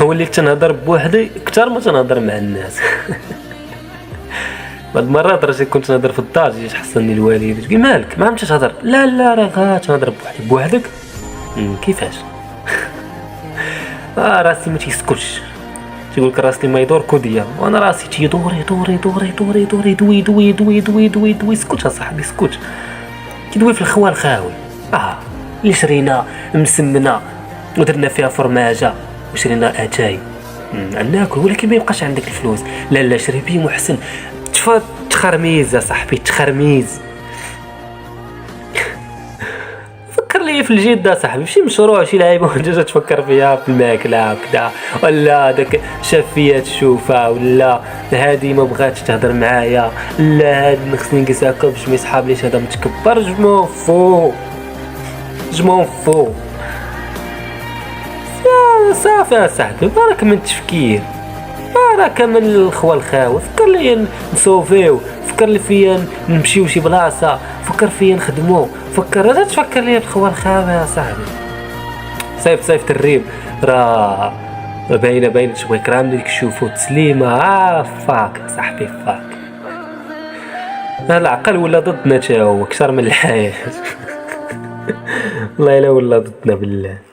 وليت تنهضر بوحدي اكثر ما تنهضر مع الناس. بعض المرات راه كنت نهضر في الدار جيت حصلني الوالد تقول مالك ما عمتش تهضر، لا راه غتهضر بوحدك كيفاش؟ راسي ما تيسكتش، تيقول لك راسي ما يدور كوديا، وانا راسي تيدور يدور يدور يدور يدور يدوي دوي دوي دوي دوي دوي. سكت اصاحبي سكت، كيدوي في الخوا الخاوي. اللي شرينا مسمنه ودرنا فيها فرماجه وشرينا اتاي ناكل، ولكن ما يبقاش عندك الفلوس. لا شري بي محسن، تخرميز صاحبي تخرميز. فكر لي في الجد صاحبي، شي مشروع شي لعيبه وانت تفكر فيها في الماكله كذا، ولا داك شاف فيا تشوفها، ولا هادي ما بغاتش تهضر معايا، لا هاد خصني نجلس هكا باش ما يسحابليش هذا متكبر. جمون فو صافي صاحبي، بارك من التفكير، بارك من الخوال الخاوي. فكر لي نصوفيو، فكر لي فيا نمشيو شي بلاصه، فكر فيا نخدمو، لا تفكر لي بالخوال الخاوي يا صاحبي. صيف تريب راه باينه تبغي كرام اللي تشوفو تسليمه. فاك صاحبي فاك، العقل ولا ضدنا تا هو اكثر من الحياه. والله الا ولا ضدنا بالله.